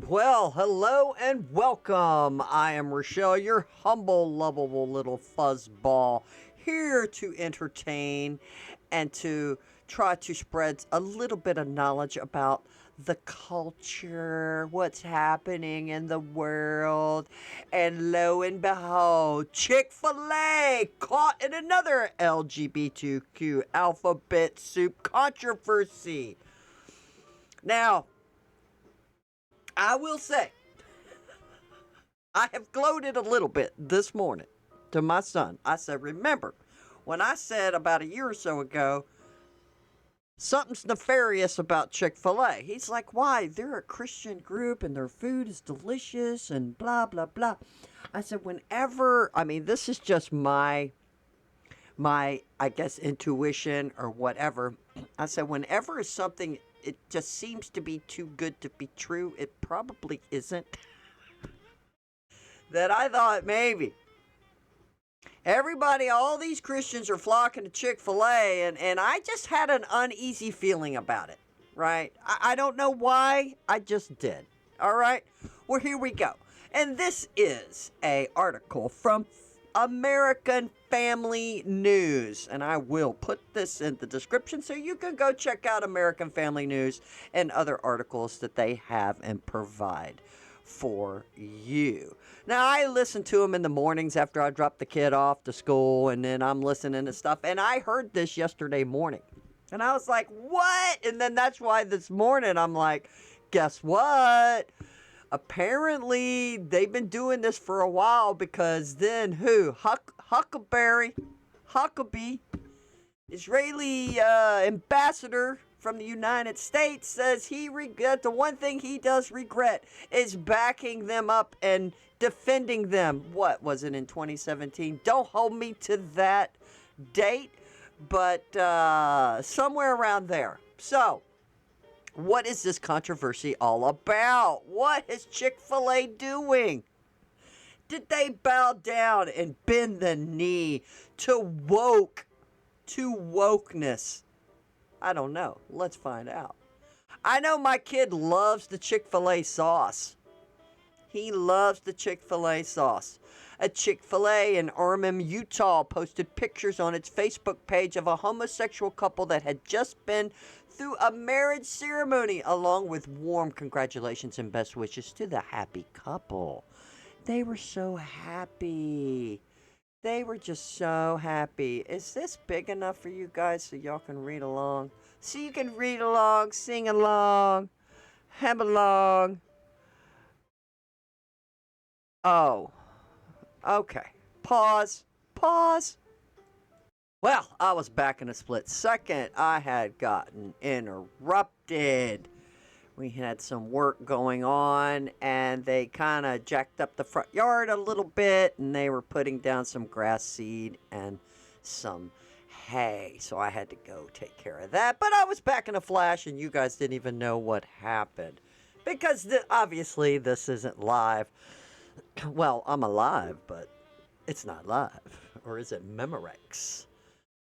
Well, hello and welcome. I am Rochelle, your humble, lovable little fuzzball, here to entertain and to try to spread a little bit of knowledge about the culture, what's happening in the world. And lo and behold, Chick-fil-A caught in another LGBTQ alphabet soup controversy. Now, I will say, I have gloated a little bit this morning to my son. I said, remember, when I said about a year or so ago, something's nefarious about Chick-fil-A. He's like, why? They're a Christian group and their food is delicious and blah, blah, blah. I said, this is just my I guess intuition or whatever. I said, whenever something it just seems to be too good to be true, it probably isn't. That I thought maybe everybody, all these Christians are flocking to Chick-fil-A, and I just had an uneasy feeling about it, right? I don't know why, I just did. All right, well, here we go. And this is a article from American Family News, and I will put this in the description so you can go check out American Family News and other articles that they have and provide for you. Now, I listen to them in the mornings after I drop the kid off to school, and then I'm listening to stuff, and I heard this yesterday morning, and I was like, what? And then that's why this morning I'm like, guess what? Apparently, they've been doing this for a while because then who? Huckabee, Israeli ambassador from the United States, says the one thing he does regret is backing them up and defending them. What was it in 2017? Don't hold me to that date, but somewhere around there. So, what is this controversy all about? What is Chick-fil-A doing? Did they bow down and bend the knee to wokeness? I don't know. Let's find out. I know my kid loves the Chick-fil-A sauce. He loves the Chick-fil-A sauce. A Chick-fil-A in Orem, Utah posted pictures on its Facebook page of a homosexual couple that had just been through a marriage ceremony, along with warm congratulations and best wishes to the happy couple. They were so happy. They were just so happy. Is this big enough for you guys so y'all can read along? So you can read along, sing along, hem along. Oh, okay. Pause. Well, I was back in a split second. I had gotten interrupted. We had some work going on, and they kind of jacked up the front yard a little bit, and they were putting down some grass seed and some hay. So I had to go take care of that. But I was back in a flash, and you guys didn't even know what happened. Because obviously this isn't live. Well, I'm alive, but it's not live. Or is it Memorex?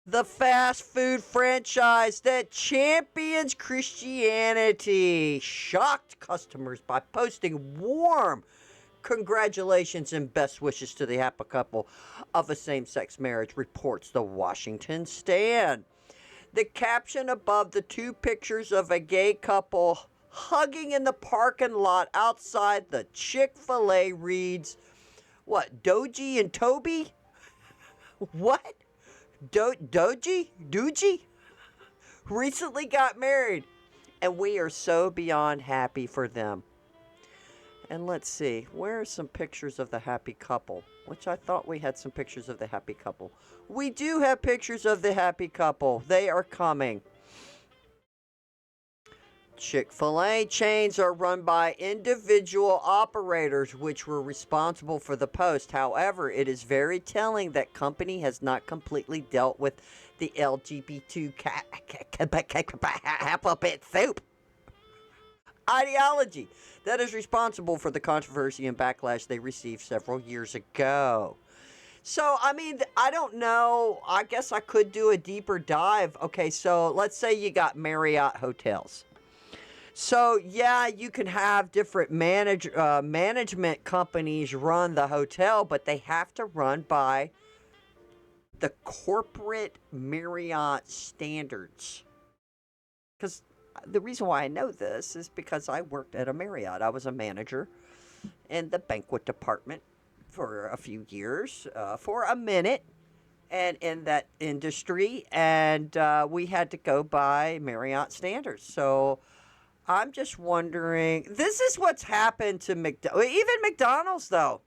The fast food franchise that champions Christianity shocked customers by posting warm congratulations and best wishes to the happy couple of a same-sex marriage, reports the Washington Stand. The caption above the two pictures of a gay couple hugging in the parking lot outside the Chick-fil-A reads, what, Doji and Toby? What? Doji recently got married, and we are so beyond happy for them. And let's see, where are some pictures of the happy couple? Which I thought we had some pictures of the happy couple. We do have pictures of the happy couple. They are coming. Chick-fil-A chains are run by individual operators which were responsible for the post. However, it is very telling that company has not completely dealt with the LGBT alphabet soup ideology that is responsible for the controversy and backlash they received several years ago. So, I don't know. I guess I could do a deeper dive. Okay, so let's say you got Marriott hotels. So yeah, you can have different management companies run the hotel, but they have to run by the corporate Marriott standards. Because the reason why I know this is because I worked at a Marriott. I was a manager in the banquet department for a few years, for a minute, and in that industry, and we had to go by Marriott standards. So I'm just wondering. This is what's happened to even McDonald's, though.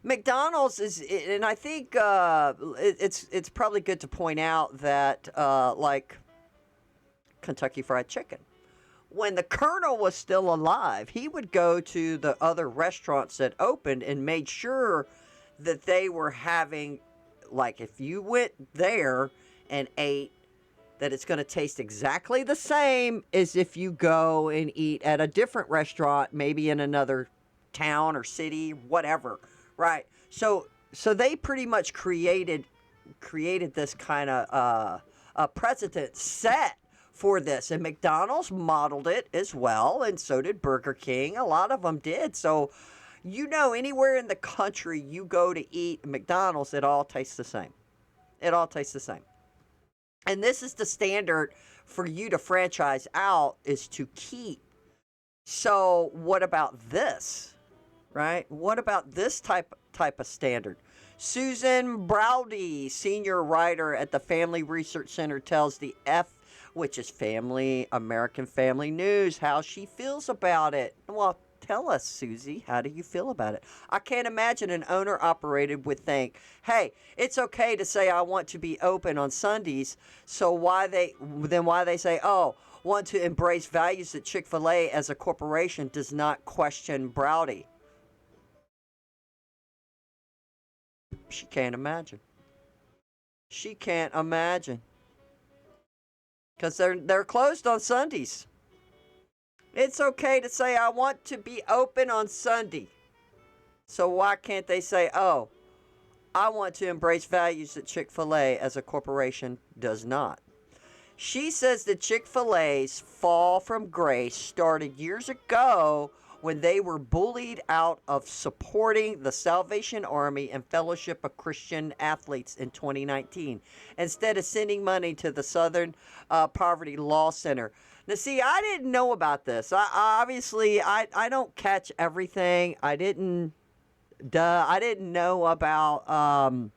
McDonald's is, and I think it's probably good to point out that like Kentucky Fried Chicken, when the Colonel was still alive, he would go to the other restaurants that opened and made sure that they were having, like, if you went there and ate, that it's going to taste exactly the same as if you go and eat at a different restaurant, maybe in another town or city, whatever, right? So they pretty much created this kind of a precedent set for this, and McDonald's modeled it as well, and so did Burger King. A lot of them did. So, anywhere in the country you go to eat McDonald's, it all tastes the same. It all tastes the same. And this is the standard for you to franchise out, is to keep. So what about this, right? What about this type of standard? Susan Browdy, senior writer at the Family Research Center, tells the which is American Family News, how she feels about it. Well, tell us, Susie, how do you feel about it? I can't imagine an owner-operated would think, hey, it's okay to say I want to be open on Sundays, so why they say, oh, want to embrace values that Chick-fil-A as a corporation does not question Browdy. She can't imagine. She can't imagine. Because they're closed on Sundays. It's okay to say I want to be open on Sunday. So why can't they say, oh, I want to embrace values that Chick-fil-A as a corporation does not? She says that Chick-fil-A's fall from grace started years ago when they were bullied out of supporting the Salvation Army and Fellowship of Christian Athletes in 2019, instead of sending money to the Southern Poverty Law Center. Now, see, I didn't know about this. I don't catch everything. I didn't know about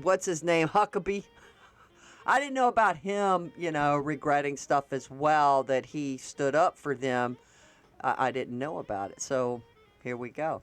what's his name, Huckabee. I didn't know about him, regretting stuff as well, that he stood up for them. I didn't know about it. So here we go.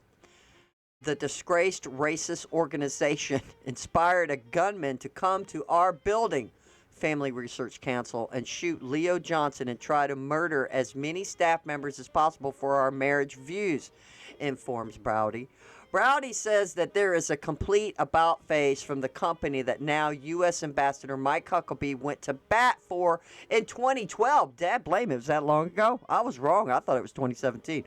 The disgraced racist organization inspired a gunman to come to our building, Family Research Council, and shoot Leo Johnson and try to murder as many staff members as possible for our marriage views, informs Browdy. Browdy says that there is a complete about-face from the company that now U.S. Ambassador Mike Huckabee went to bat for in 2012. Dad blame it. Was that long ago? I was wrong. I thought it was 2017.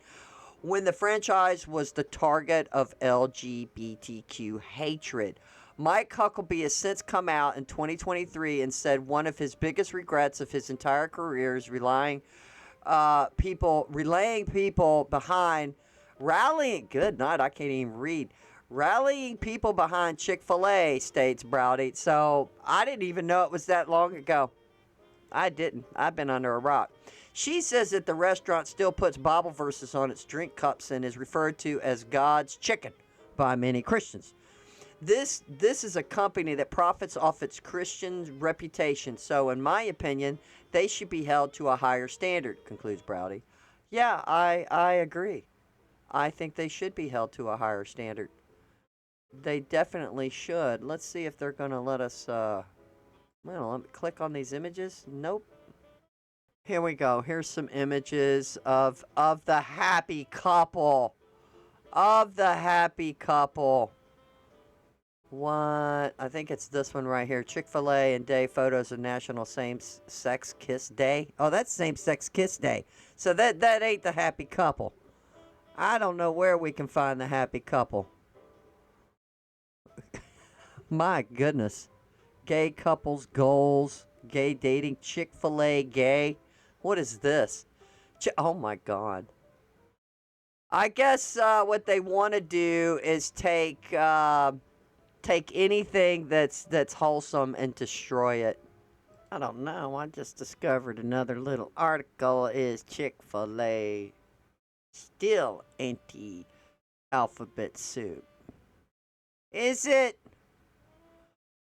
When the franchise was the target of LGBTQ hatred. Mike Huckabee has since come out in 2023 and said one of his biggest regrets of his entire career is relaying people behind rallying people behind Chick-fil-A, states Browdy. So I didn't even know it was that long ago. I didn't. I've been under a rock. She says that the restaurant still puts Bible verses on its drink cups and is referred to as God's chicken by many Christians. This is a company that profits off its Christian reputation. So in my opinion, they should be held to a higher standard, concludes Browdy. Yeah, I agree. I think they should be held to a higher standard. They definitely should. Let's see if they're going to let us, let me click on these images. Nope. Here we go. Here's some images of the happy couple. Of the happy couple. What? I think it's this one right here. Chick-fil-A and Day photos of National Same-Sex Kiss Day. Oh, that's Same-Sex Kiss Day. So that ain't the happy couple. I don't know where we can find the happy couple. My goodness. Gay couples goals. Gay dating, Chick-fil-A gay. What is this? Oh my God. I guess what they want to do is take anything that's wholesome and destroy it. I don't know. I just discovered another little article. Is Chick-fil-A still anti-alphabet soup? Is it?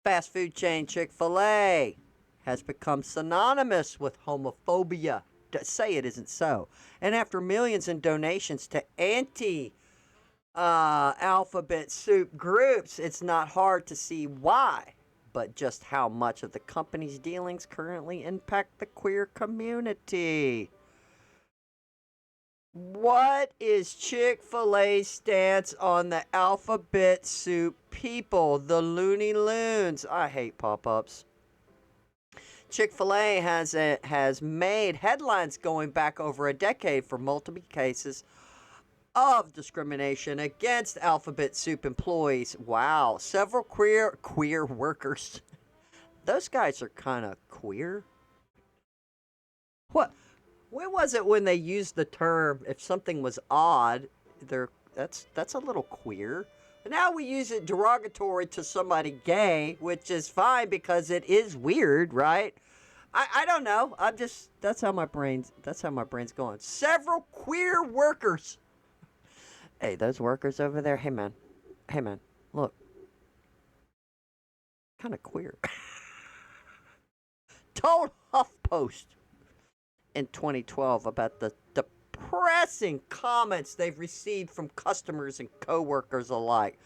Fast food chain Chick-fil-A has become synonymous with homophobia. Say it isn't so. And after millions in donations to anti-alphabet soup groups, it's not hard to see why. But just how much of the company's dealings currently impact the queer community? What is Chick-fil-A's stance on the alphabet soup people, the Looney Loons? I hate pop-ups. Chick-fil-A has made headlines going back over a decade for multiple cases of discrimination against alphabet soup employees. Wow, several queer workers. Those guys are kind of queer. What? When was it when they used the term if something was odd? That's a little queer. Now we use it derogatory to somebody gay, which is fine because it is weird, right? I don't know. That's how my brain's going. Several queer workers. Hey, those workers over there. Hey man, look, kind of queer. Told HuffPost in 2012 about the depressing comments they've received from customers and coworkers alike.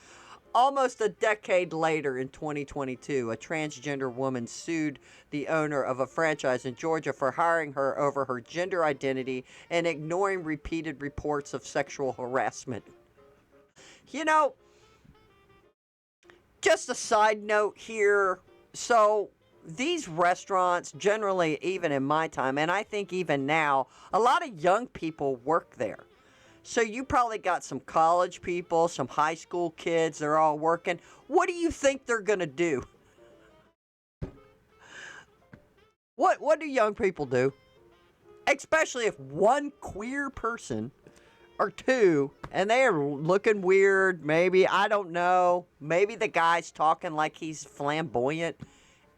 Almost a decade later, in 2022, a transgender woman sued the owner of a franchise in Georgia for hiring her over her gender identity and ignoring repeated reports of sexual harassment. You know, just a side note here. So, these restaurants, generally, even in my time, and I think even now, a lot of young people work there. So you probably got some college people, some high school kids, they're all working. What do you think they're going to do? What do young people do? Especially if one queer person or two, and they are looking weird, maybe, I don't know. Maybe the guy's talking like he's flamboyant.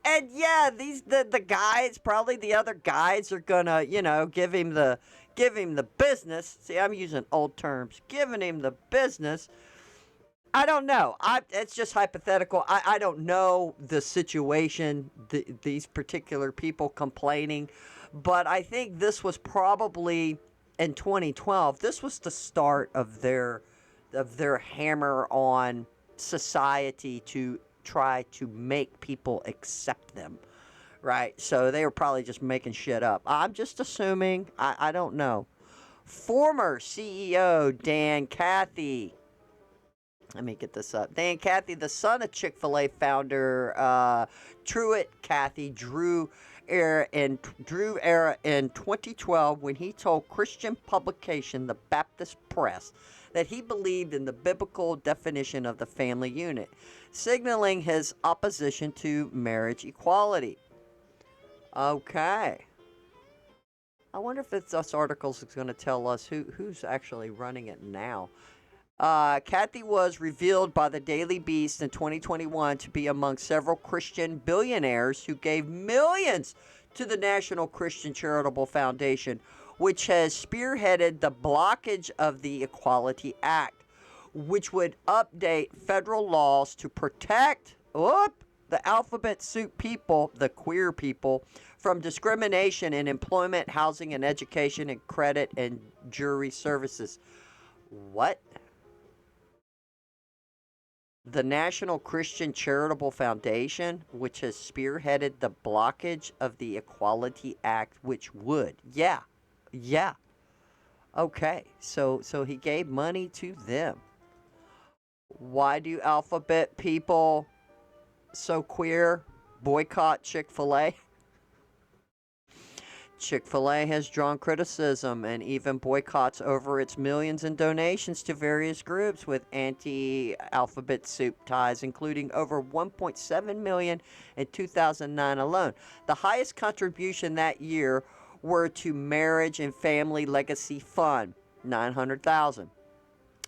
And yeah, the guys, probably the other guys are gonna, give him the business. See, I'm using old terms. Giving him the business. I don't know. It's just hypothetical. I don't know the situation, these particular people complaining, but I think this was probably in 2012. This was the start of their hammer on society to try to make people accept them, right? So they were probably just making shit up. I'm just assuming. I don't know. Former CEO Dan Cathy. Let me get this up. Dan Cathy, the son of Chick-fil-A founder Truett Cathy, drew era in 2012 when he told Christian publication The Baptist Press that he believed in the biblical definition of the family unit, signaling his opposition to marriage equality. Okay. I wonder if this article is going to tell us who's actually running it now. Cathy was revealed by the Daily Beast in 2021 to be among several Christian billionaires who gave millions to the National Christian Charitable Foundation, which has spearheaded the blockage of the Equality Act, which would update federal laws to protect the alphabet soup people, the queer people, from discrimination in employment, housing, and education, and credit and jury services. What? The National Christian Charitable Foundation, which has spearheaded the blockage of the Equality Act, which would. Yeah. Okay, so he gave money to them. Why do alphabet people so queer boycott Chick-fil-A? Chick-fil-A has drawn criticism and even boycotts over its millions in donations to various groups with anti-alphabet soup ties, including over 1.7 million in 2009 alone. The highest contribution that year were to Marriage and Family Legacy Fund, 900,000.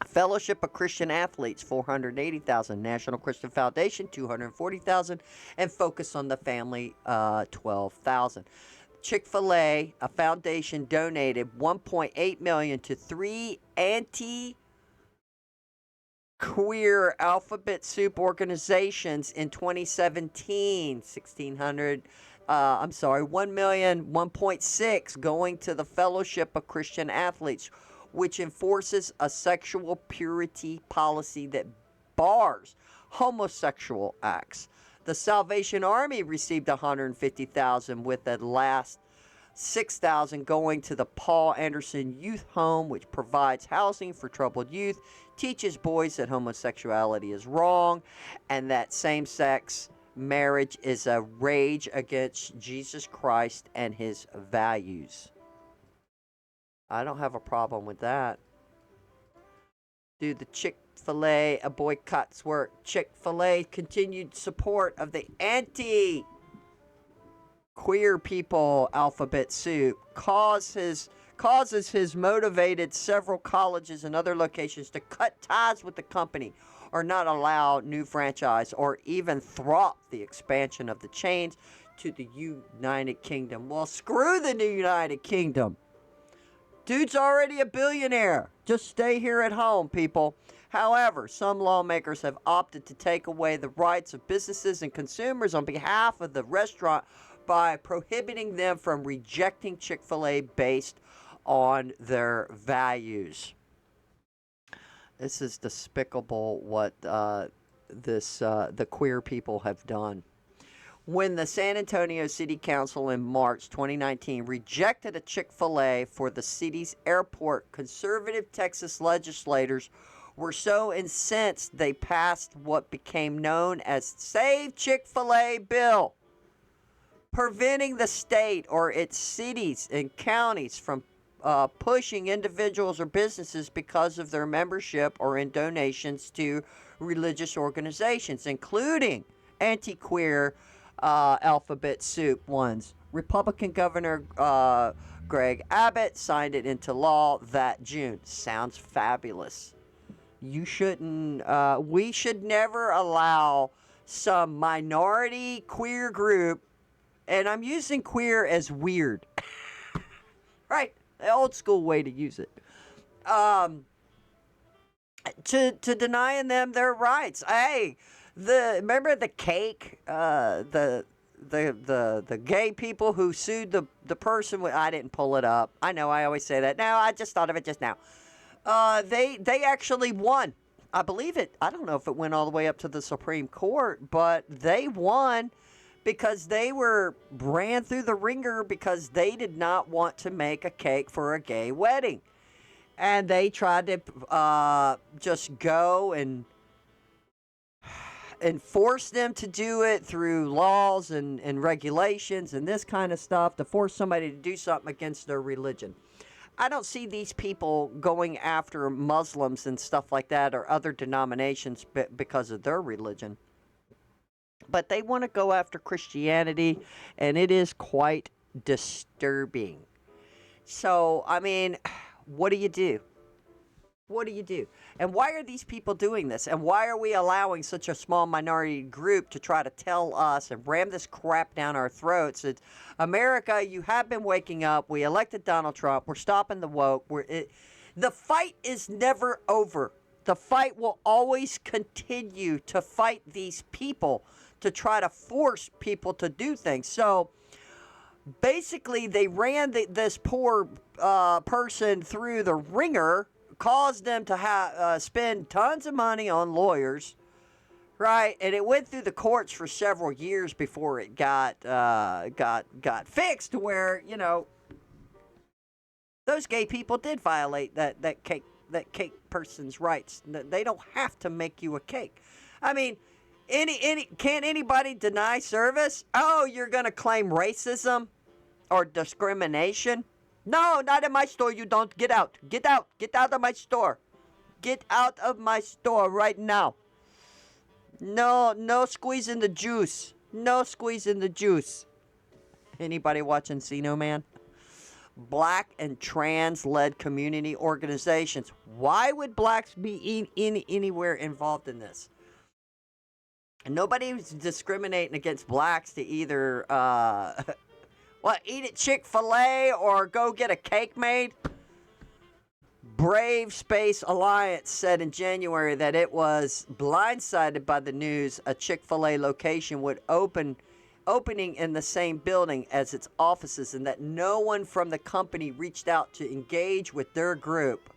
Fellowship of Christian Athletes, 480,000. National Christian Foundation, 240,000. And Focus on the Family, 12,000. Chick-fil-A, a foundation, donated 1.8 million to 3 anti-queer alphabet soup organizations in 2017. 1 million, 1.6 going to the Fellowship of Christian Athletes, which enforces a sexual purity policy that bars homosexual acts. The Salvation Army received 150,000, with the last 6,000 going to the Paul Anderson Youth Home, which provides housing for troubled youth, teaches boys that homosexuality is wrong, and that same-sex marriage is a rage against Jesus Christ and his values. I don't have a problem with that. Do the Chick-fil-A boycotts work? Chick-fil-A continued support of the anti-queer people alphabet soup causes his motivated several colleges and other locations to cut ties with the company or not allow new franchise or even thwart the expansion of the chains to the United Kingdom. Well, screw the United Kingdom. Dude's already a billionaire. Just stay here at home, people. However, some lawmakers have opted to take away the rights of businesses and consumers on behalf of the restaurant by prohibiting them from rejecting Chick-fil-A based on their values. This is despicable what the queer people have done. When the San Antonio City Council in March 2019 rejected a Chick-fil-A for the city's airport, conservative Texas legislators were so incensed they passed what became known as Save Chick-fil-A Bill, preventing the state or its cities and counties from pushing individuals or businesses because of their membership or in donations to religious organizations, including anti-queer alphabet soup ones. Republican Governor Greg Abbott signed it into law that June. Sounds fabulous. You shouldn't, we should never allow some minority queer group, and I'm using queer as weird, right? The old school way to use it. To denying them their rights. Hey, remember the cake? The gay people who sued the person with, I didn't pull it up. I know I always say that. No, I just thought of it just now. They actually won. I believe it. I don't know if it went all the way up to the Supreme Court, but they won because they were ran through the ringer because they did not want to make a cake for a gay wedding. And they tried to just go and force them to do it through laws and regulations and this kind of stuff to force somebody to do something against their religion. I don't see these people going after Muslims and stuff like that or other denominations because of their religion. But they want to go after Christianity, and it is quite disturbing. So, I mean, what do you do? What do you do? And why are these people doing this? And why are we allowing such a small minority group to try to tell us and ram this crap down our throats? It's America, you have been waking up. We elected Donald Trump. We're stopping the woke. The fight is never over. The fight will always continue to fight these people to try to force people to do things. So basically, they ran this poor person through the ringer, caused them to spend tons of money on lawyers, right? And it went through the courts for several years before it got fixed to where, you know, those gay people did violate that cake person's rights. They don't have to make you a cake. I mean, can't anybody deny service? Oh, you're going to claim racism? or discrimination? No, not in my store. You don't. Get out. Get out. Get out of my store. Get out of my store right now. No, no squeezing the juice. No squeezing the juice. Anybody watching Encino Man? Black and trans-led community organizations. Why would blacks be anywhere involved in this? And nobody's discriminating against blacks to either, eat at Chick-fil-A or go get a cake made. Brave Space Alliance said in January that it was blindsided by the news a Chick-fil-A location would opening in the same building as its offices, and that no one from the company reached out to engage with their group.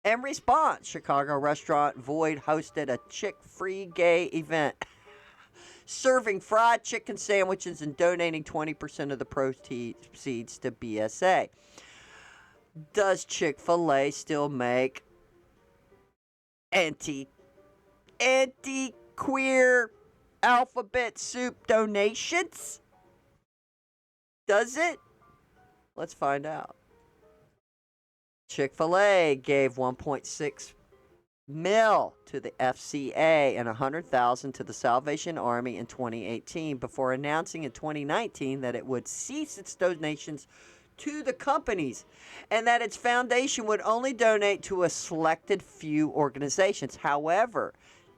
In response, Chicago restaurant Void hosted a chick-free gay event, serving fried chicken sandwiches and donating 20% of the proceeds to BSA. Does Chick-fil-A still make anti-queer alphabet soup donations? Does it? Let's find out. Chick-fil-A gave $1.6 million to the FCA and $100,000 to the Salvation Army in 2018 before announcing in 2019 that it would cease its donations to the companies and that its foundation would only donate to a selected few organizations. However,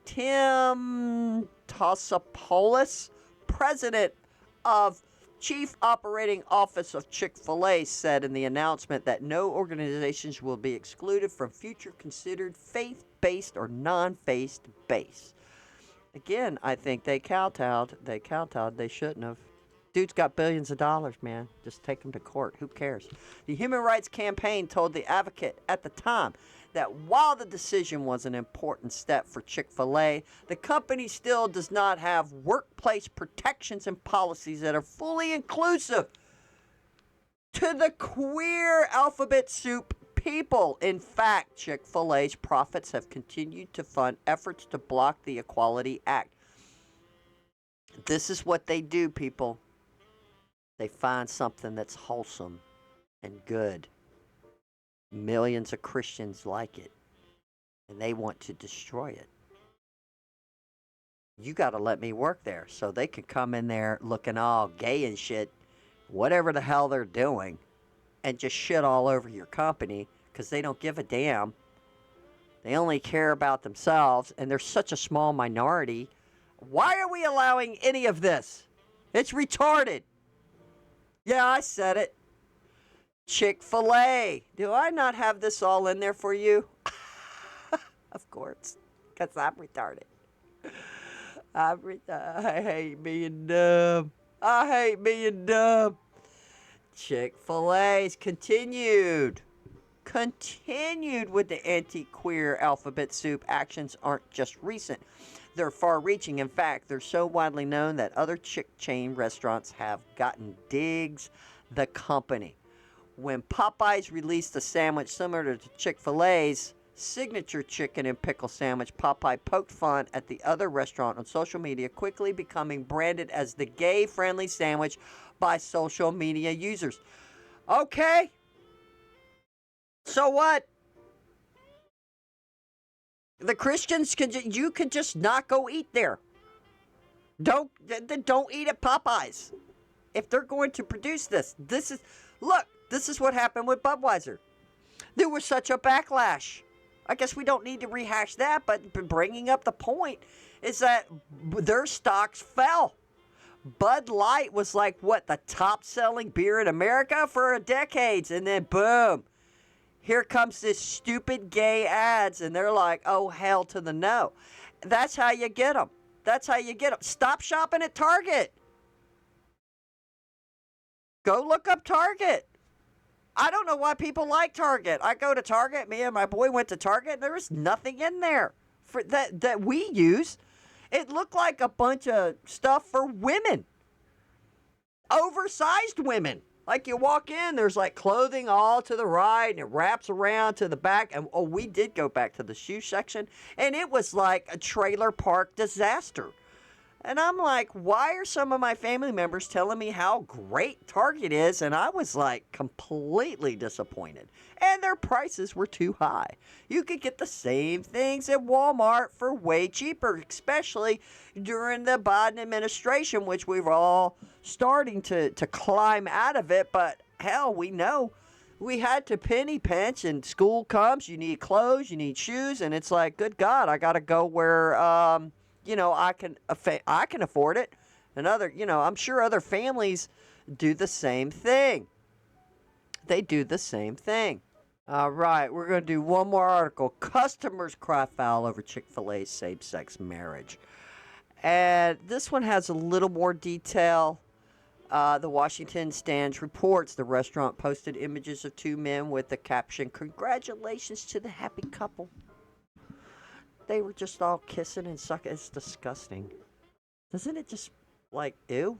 Tim Tosopoulos, president of Chief Operating Office of Chick-fil-A, said in the announcement that no organizations will be excluded from future considered faith-based or non-faith-based. Again, I think they kowtowed. They shouldn't have. Dude's got billions of dollars, man. Just take him to court. Who cares? The Human Rights Campaign told The Advocate at the time that while the decision was an important step for Chick-fil-A, the company still does not have workplace protections and policies that are fully inclusive to the queer alphabet soup people. In fact, Chick-fil-A's profits have continued to fund efforts to block the Equality Act. This is what they do, people. They find something that's wholesome and good. Millions of Christians like it, and they want to destroy it. You got to let me work there so they can come in there looking all gay and shit, whatever the hell they're doing, and just shit all over your company because they don't give a damn. They only care about themselves, and they're such a small minority. Why are we allowing any of this? It's retarded. Yeah, I said it. Chick-fil-A. Do I not have this all in there for you? Of course, because I'm retarded. I hate being dumb. Chick-fil-A's continued with the anti-queer alphabet soup actions aren't just recent. They're far-reaching. In fact, they're so widely known that other chick chain restaurants have gotten digs the company. When Popeyes released a sandwich similar to Chick-fil-A's signature chicken and pickle sandwich, Popeye poked fun at the other restaurant on social media, quickly becoming branded as the gay-friendly sandwich by social media users. Okay. So what? The Christians you could just not go eat there. Don't eat at Popeyes. If they're going to produce this is what happened with Budweiser. There was such a backlash. I guess we don't need to rehash that, but bringing up the point is that their stocks fell. Bud Light was like, the top-selling beer in America for decades, and then boom. Here comes this stupid gay ads, and they're like, oh, hell to the no. That's how you get them. Stop shopping at Target. Go look up Target. I don't know why people like Target. I go to Target. Me and my boy went to Target, and there was nothing in there for that we use. It looked like a bunch of stuff for women. Oversized women. Like you walk in, there's like clothing all to the right, and it wraps around to the back. And we did go back to the shoe section, and it was like a trailer park disaster. And I'm like, why are some of my family members telling me how great Target is? And I was like completely disappointed. And their prices were too high. You could get the same things at Walmart for way cheaper, especially during the Biden administration, which we were all starting to climb out of it. But hell, we know we had to penny pinch, and school comes, you need clothes, you need shoes, and it's like, good God, I got to go where I can afford it. And I'm sure other families do the same thing. They do the same thing. All right, we're going to do one more article. Customers cry foul over Chick-fil-A's same-sex marriage. And this one has a little more detail. The Washington Stands reports the restaurant posted images of two men with the caption, "Congratulations to the happy couple." They were just all kissing and sucking. It's disgusting. Doesn't it just, like, ew?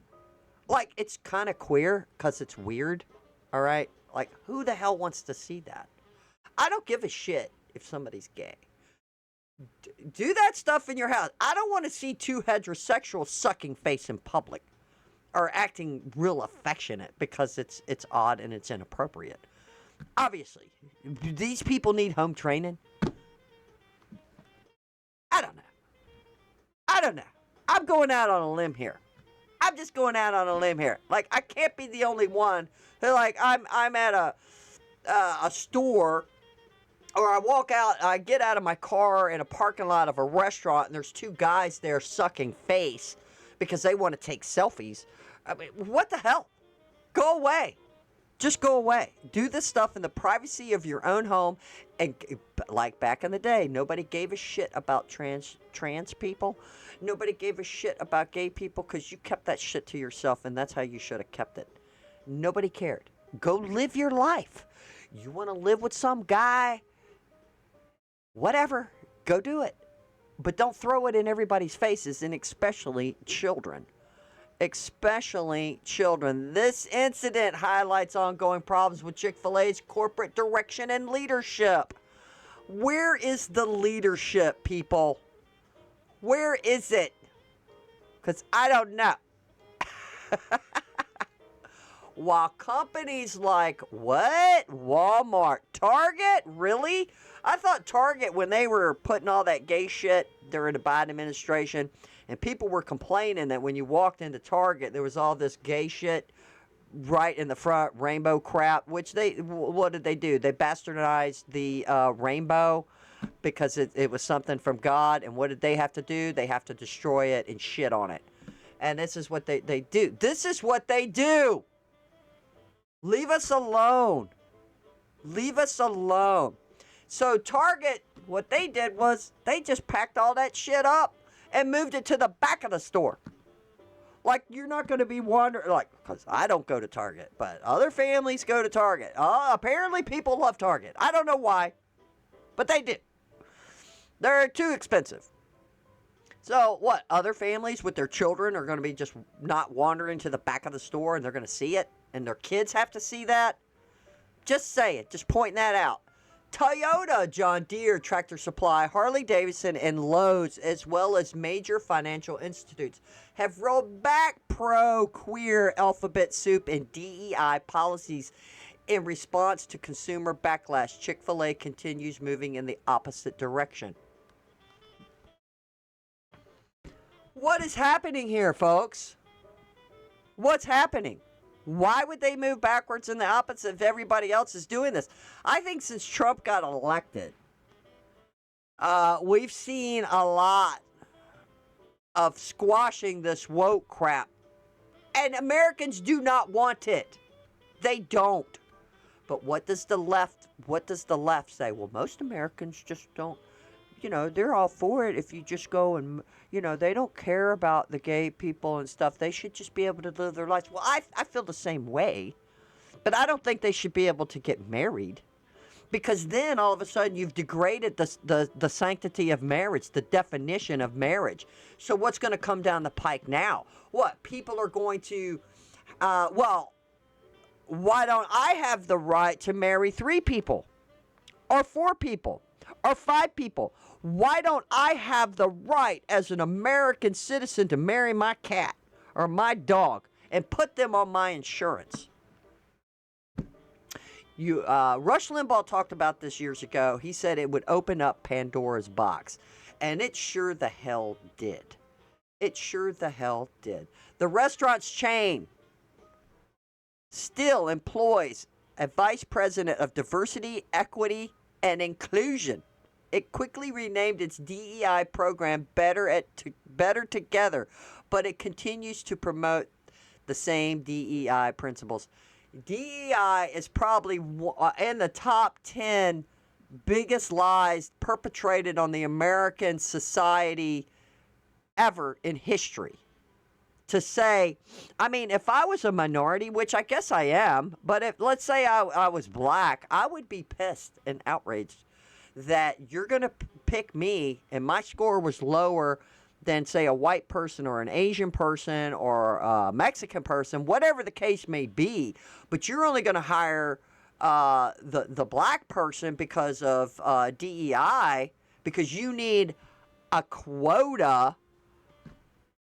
Like, it's kind of queer because it's weird, all right? Like, who the hell wants to see that? I don't give a shit if somebody's gay. Do that stuff in your house. I don't want to see two heterosexuals sucking face in public or acting real affectionate because it's odd and it's inappropriate. Obviously, these people need home training. I don't know. I'm going out on a limb here. I'm just going out on a limb here. Like, I can't be the only one who, like, I'm at a store, or I walk out, I get out of my car in a parking lot of a restaurant, and there's two guys there sucking face because they want to take selfies. I mean, what the hell? Go away. Just go away. Do this stuff in the privacy of your own home. And like back in the day, nobody gave a shit about trans people. Nobody gave a shit about gay people because you kept that shit to yourself, and that's how you should have kept it. Nobody cared. Go live your life. You want to live with some guy? Whatever. Go do it. But don't throw it in everybody's faces, and especially children. Especially children. This incident highlights ongoing problems with Chick-fil-A's corporate direction and leadership. Where is the leadership, people? Where is it? Because I don't know. While companies like, what? Walmart, Target? Really? I thought Target, when they were putting all that gay shit during the Biden administration, and people were complaining that when you walked into Target, there was all this gay shit right in the front, rainbow crap, which what did they do? They bastardized the rainbow because it was something from God, and what did they have to do? They have to destroy it and shit on it. And this is what they do. This is what they do! Leave us alone. Leave us alone. So Target, what they did was they just packed all that shit up and moved it to the back of the store. Like, you're not going to be wondering, like, because I don't go to Target, but other families go to Target. Apparently people love Target. I don't know why, but they do. They're too expensive. So what, other families with their children are going to be just not wandering to the back of the store and they're going to see it? And their kids have to see that? Just say it. Just pointing that out. Toyota, John Deere, Tractor Supply, Harley-Davidson, and Lowe's, as well as major financial institutes, have rolled back pro-queer alphabet soup and DEI policies in response to consumer backlash. Chick-fil-A continues moving in the opposite direction. What is happening here, folks? What's happening? Why would they move backwards in the opposite if everybody else is doing this? I think since Trump got elected, we've seen a lot of squashing this woke crap. And Americans do not want it. They don't. But what does the left say? Well, most Americans just don't, they're all for it if you just go and, they don't care about the gay people and stuff. They should just be able to live their lives. Well, I feel the same way. But I don't think they should be able to get married. Because then all of a sudden you've degraded the sanctity of marriage, the definition of marriage. So what's going to come down the pike now? What? People are going to, why don't I have the right to marry 3 people or 4 people? or 5 people. Why don't I have the right as an American citizen to marry my cat or my dog and put them on my insurance? Rush Limbaugh talked about this years ago. He said it would open up Pandora's box. And it sure the hell did. It sure the hell did. The restaurant's chain still employs a vice president of diversity, equity, and inclusion. It quickly renamed its DEI program Better Together, but it continues to promote the same DEI principles. DEI is probably in the top 10 biggest lies perpetrated on the American society ever in history. To say, I mean, if I was a minority, which I guess I am, but if, let's say I was black, I would be pissed and outraged that you're going to pick me and my score was lower than, say, a white person or an Asian person or a Mexican person, whatever the case may be, but you're only going to hire the black person because of DEI, because you need a quota.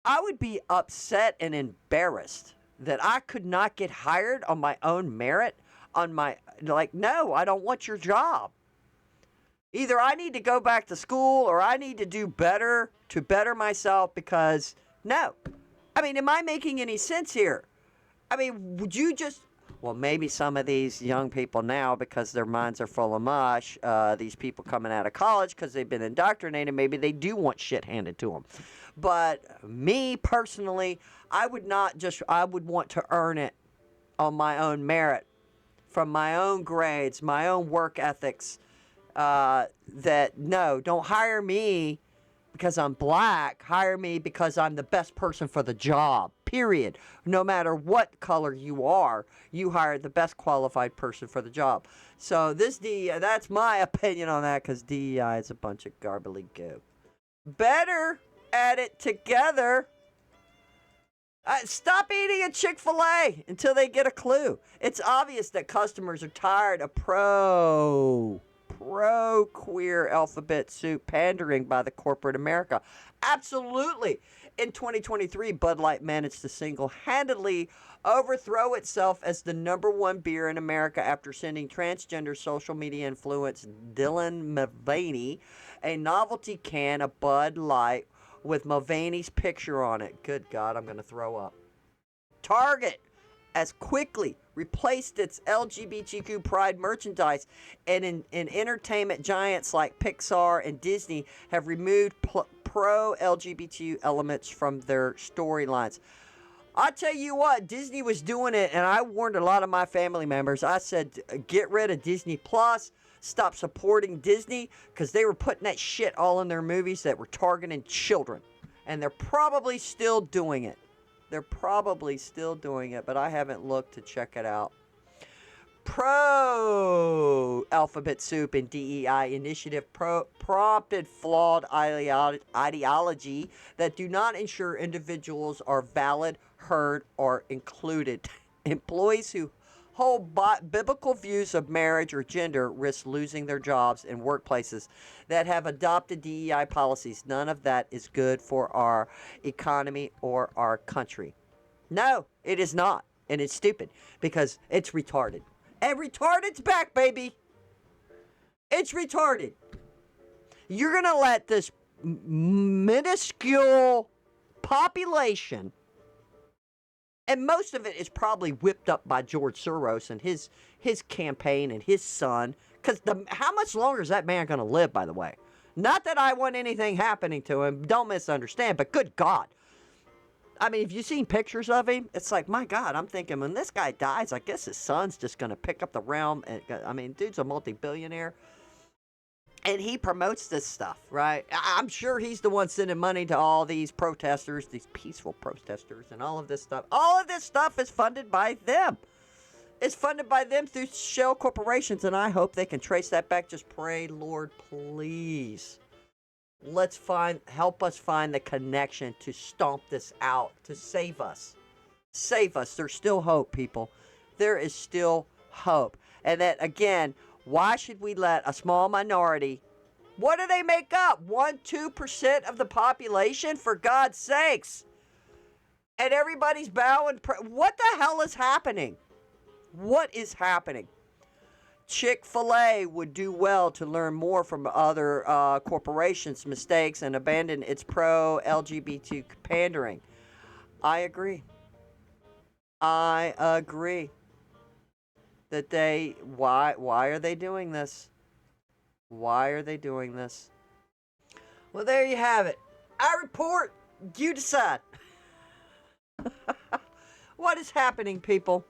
I would be upset and embarrassed that I could not get hired on my own merit, no, I don't want your job. Either I need to go back to school or I need to do better to better myself because, no. I mean, am I making any sense here? I mean, would you just, well, maybe some of these young people now, because their minds are full of mush, these people coming out of college because they've been indoctrinated, maybe they do want shit handed to them. But me personally, I would want to earn it on my own merit, from my own grades, my own work ethics. Don't hire me because I'm black. Hire me because I'm the best person for the job, period. No matter what color you are, you hire the best qualified person for the job. So that's my opinion on that, because DEI is a bunch of garbly goo. Better at it together. Stop eating at Chick-fil-A until they get a clue. It's obvious that customers are tired of pro-queer alphabet soup pandering by the corporate America. Absolutely. In 2023, Bud Light managed to single-handedly overthrow itself as the #1 beer in America after sending transgender social media influencer Dylan Mulvaney a novelty can of Bud Light with Mulvaney's picture on it. Good God, I'm going to throw up. Target as quickly replaced its LGBTQ pride merchandise, and in entertainment giants like Pixar and Disney have removed pro-LGBTQ elements from their storylines. I'll tell you what, Disney was doing it, and I warned a lot of my family members. I said, get rid of Disney Plus. Stop supporting Disney, because they were putting that shit all in their movies that were targeting children. And they're probably still doing it. But I haven't looked to check it out. Pro-alphabet soup and DEI initiative prompted flawed ideology that do not ensure individuals are valid, heard, or included. Employees who hold biblical views of marriage or gender risk losing their jobs in workplaces that have adopted DEI policies. None of that is good for our economy or our country. No, it is not. And it's stupid because it's retarded. And retarded's back, baby. It's retarded. You're going to let this minuscule population, and most of it is probably whipped up by George Soros and his campaign and his son. Because how much longer is that man going to live, by the way? Not that I want anything happening to him. Don't misunderstand. But good God. I mean, have you seen pictures of him? It's like, my God, I'm thinking when this guy dies, I guess his son's just going to pick up the realm. And, I mean, dude's a multi-billionaire. And he promotes this stuff, right? I'm sure he's the one sending money to all these protesters, these peaceful protesters, and all of this stuff. All of this stuff is funded by them. It's funded by them through shell corporations, and I hope they can trace that back. Just pray, Lord, please. Help us find the connection to stomp this out, to save us. Save us. There's still hope, people. There is still hope. And that, again, why should we let a small minority What do they make up? 1-2% of the population, for God's sakes. And everybody's bowing. What the hell is happening? What is happening? Chick-fil-A would do well to learn more from other corporations' mistakes and abandon its pro-LGBT pandering. I agree. I agree. That why are they doing this? Why are they doing this? Well, there you have it. I report, you decide. What is happening, people?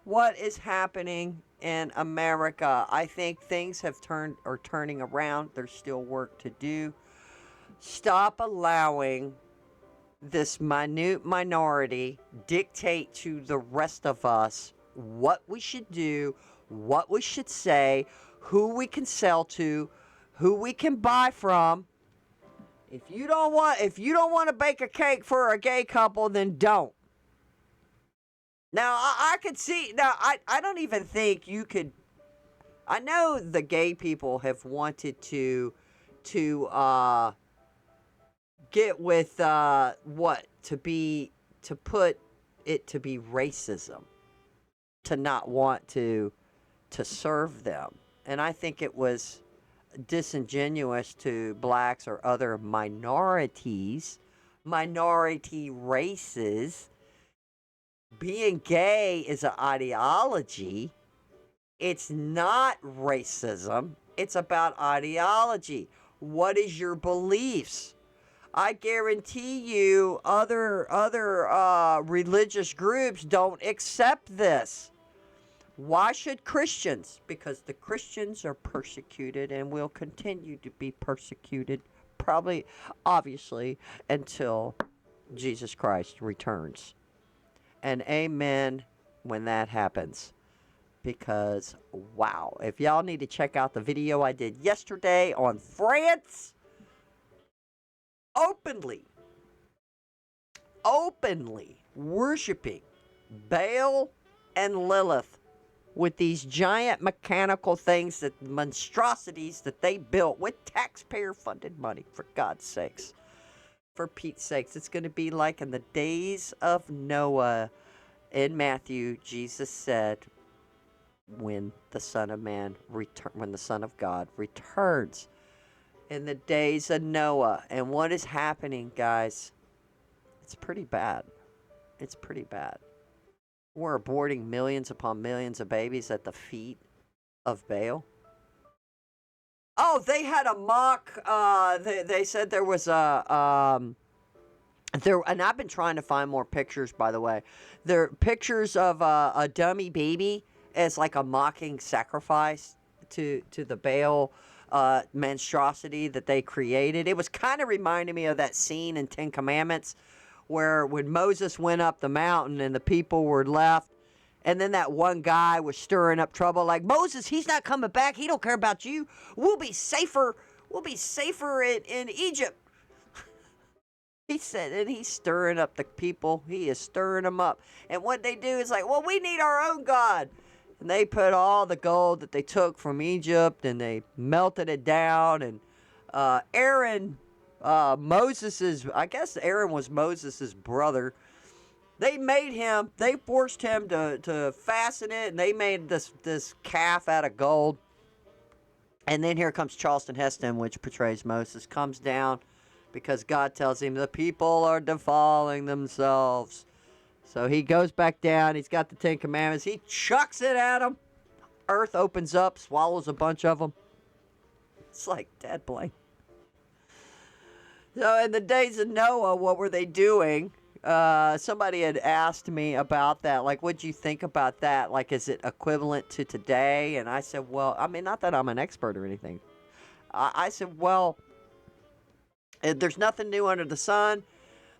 What is happening in America? I think things are turning around. There's still work to do. Stop allowing this minute minority dictate to the rest of us what we should do, what we should say, who we can sell to, who we can buy from. If you don't want to bake a cake for a gay couple, then don't. Now, I could see, I don't even think you could, I know the gay people have wanted to get with, to put it to be racism, to not want to serve them. And I think it was disingenuous to blacks or other minorities, minority races. Being gay is an ideology. It's not racism. It's about ideology. What is your beliefs? I guarantee you other religious groups don't accept this. Why should Christians? Because the Christians are persecuted and will continue to be persecuted, probably, obviously, until Jesus Christ returns. And amen when that happens. Because, wow, if y'all need to check out the video I did yesterday on France, openly worshiping Baal and Lilith with these giant mechanical things, monstrosities that they built with taxpayer-funded money, for God's sakes. For Pete's sakes, it's going to be like in the days of Noah. In Matthew, Jesus said, when the Son of God returns, in the days of Noah. And what is happening, guys? It's pretty bad. It's pretty bad. We're aborting millions upon millions of babies at the feet of Baal. Oh, they had a mock, they said there was and I've been trying to find more pictures, by the way. There are pictures of a dummy baby as like a mocking sacrifice to the Baal monstrosity that they created. It was kind of reminding me of that scene in Ten Commandments where when Moses went up the mountain and the people were left, and then that one guy was stirring up trouble, like, Moses, he's not coming back. He don't care about you. We'll be safer in Egypt. He said, and he's stirring up the people. He is stirring them up. And what they do is like, well, we need our own God. And they put all the gold that they took from Egypt and they melted it down. And Aaron, I guess Aaron was Moses' brother. They forced him to fasten it, and they made this calf out of gold. And then here comes Charleston Heston, which portrays Moses, comes down because God tells him the people are defiling themselves. So he goes back down. He's got the Ten Commandments. He chucks it at them. Earth opens up, swallows a bunch of them. It's like dead blank. So in the days of Noah, what were they doing? Somebody had asked me about that. Like, what'd you think about that? Like, is it equivalent to today? And I said, well, I mean, not that I'm an expert or anything. I said, well, there's nothing new under the sun.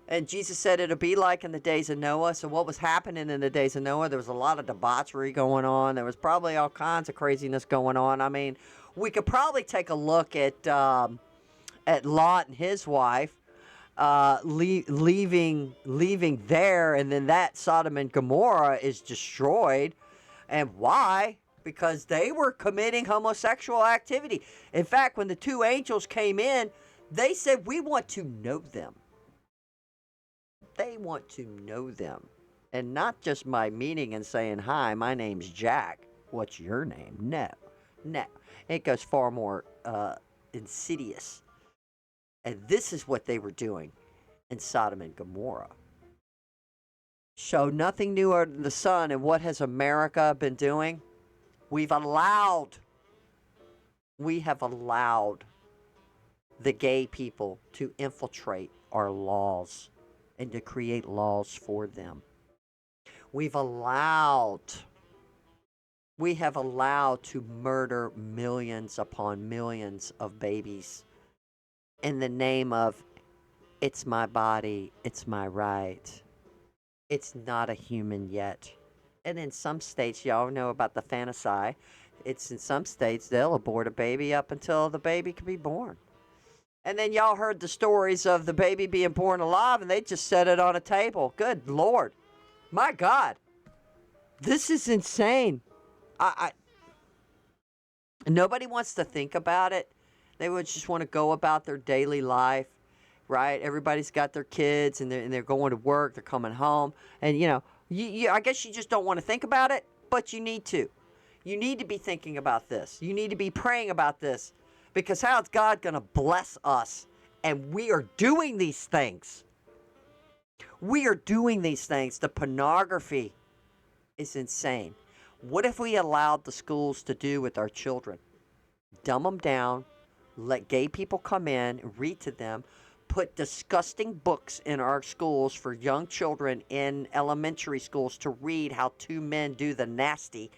And Jesus said it'll be like in the days of Noah. So what was happening in the days of Noah? There was a lot of debauchery going on. There was probably all kinds of craziness going on. I mean, we could probably take a look at Lot and his wife. Leaving there, and then that Sodom and Gomorrah is destroyed. And why? because they were committing homosexual activity. In fact, when the two angels came in, they said, we want to know them. They want to know them. And not just by meeting and saying, hi, my name's Jack. What's your name? No. It goes far more insidious. And this is what they were doing in Sodom and Gomorrah. So nothing new under the sun. And what has America been doing? We have allowed the gay people to infiltrate our laws and to create laws for them. We have allowed to murder millions upon millions of babies in the name of, it's my body, it's my right. It's not a human yet. And in some states, y'all know about the fantasy. It's in some states, they'll abort a baby up until the baby can be born. And then y'all heard the stories of the baby being born alive, and they just set it on a table. Good Lord. My God. This is insane. Nobody wants to think about it. They would just want to go about their daily life, right? Everybody's got their kids, and they're going to work. They're coming home. And, I guess you just don't want to think about it, but you need to. You need to be thinking about this. You need to be praying about this. Because how is God going to bless us? And we are doing these things. We are doing these things. The pornography is insane. What if we allowed the schools to do with our children? Dumb them down, let gay people come in, read to them, put disgusting books in our schools for young children in elementary schools to read how two men do the nasty.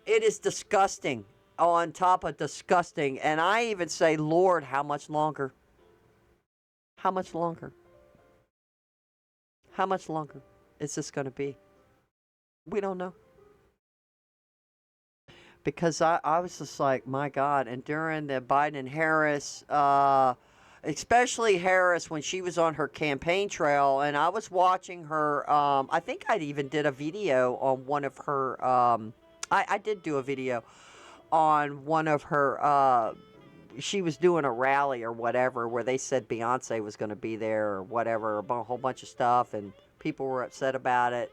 It is disgusting on top of disgusting. And I even say, Lord, how much longer? How much longer? How much longer is this going to be? We don't know. Because I was just like, my God. And during the Biden and Harris, especially Harris, when she was on her campaign trail, and I was watching her, I think I even did a video on one of her, I did do a video on one of her, she was doing a rally or whatever where they said Beyonce was going to be there or whatever, a whole bunch of stuff, and people were upset about it.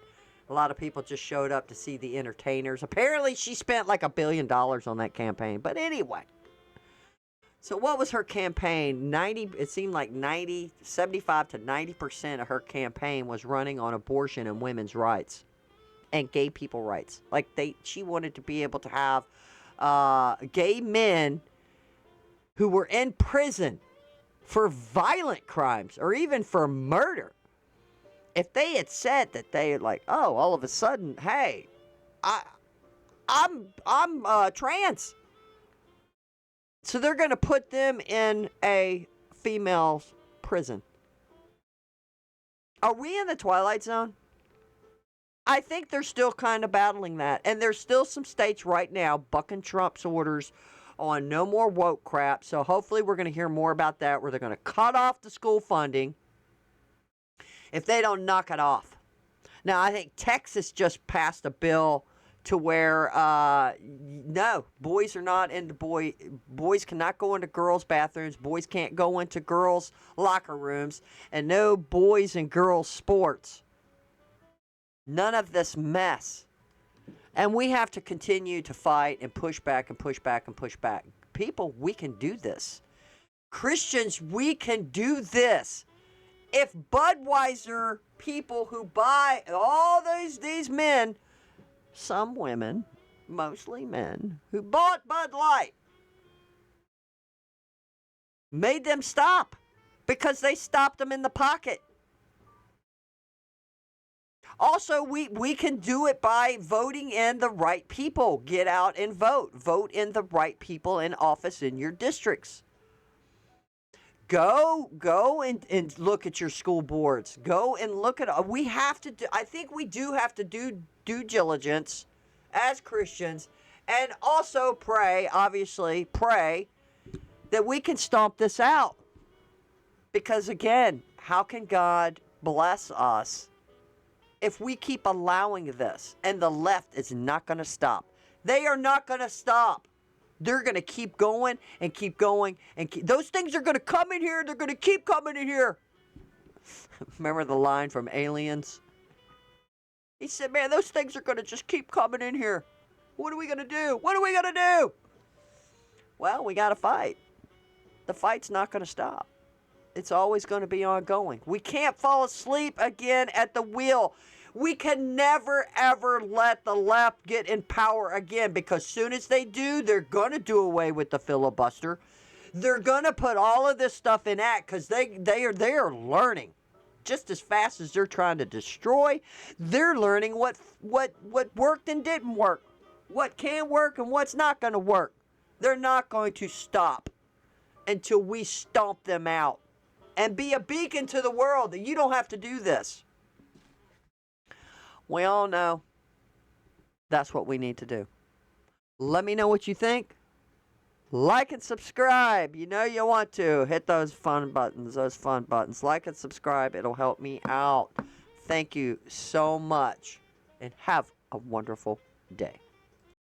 A lot of people just showed up to see the entertainers. Apparently, she spent like $1 billion on that campaign. But anyway. So what was her campaign? It seemed like 75 to 90% of her campaign was running on abortion and women's rights and gay people rights. Like she wanted to be able to have gay men who were in prison for violent crimes or even for murder. If they had said that they had like, oh, all of a sudden, hey, I'm trans. So they're going to put them in a female's prison. Are we in the Twilight Zone? I think they're still kind of battling that. And there's still some states right now bucking Trump's orders on no more woke crap. So hopefully we're going to hear more about that, where they're going to cut off the school funding if they don't knock it off. Now, I think Texas just passed a bill to where, no, boys are not into boys cannot go into girls' bathrooms, boys can't go into girls' locker rooms, and no boys and girls' sports. None of this mess. And we have to continue to fight and push back and push back and push back. People, we can do this. Christians, we can do this. If Budweiser people who buy all these men, some women, mostly men, who bought Bud Light, made them stop because they stopped them in the pocket. Also, we can do it by voting in the right people. Get out and vote. Vote in the right people in office in your districts. Go and look at your school boards. Go and look at, we have to do, I think we do have to do due diligence as Christians, and also pray, obviously, pray that we can stomp this out. Because again, how can God bless us if we keep allowing this? And the left is not going to stop. They are not going to stop. They're going to keep going and keep going. Those things are going to come in here. They're going to keep coming in here. Remember the line from Aliens? He said, man, those things are going to just keep coming in here. What are we going to do? What are we going to do? Well, we got to fight. The fight's not going to stop. It's always going to be ongoing. We can't fall asleep again at the wheel. We can never, ever let the left get in power again, because soon as they do, they're going to do away with the filibuster. They're going to put all of this stuff in act, because they are learning. Just as fast as they're trying to destroy, they're learning what worked and didn't work, what can work and what's not going to work. They're not going to stop until we stomp them out and be a beacon to the world that you don't have to do this. We all know that's what we need to do. Let me know what you think. Like and subscribe. You know you want to. Hit those fun buttons. Like and subscribe. It'll help me out. Thank you so much. And have a wonderful day.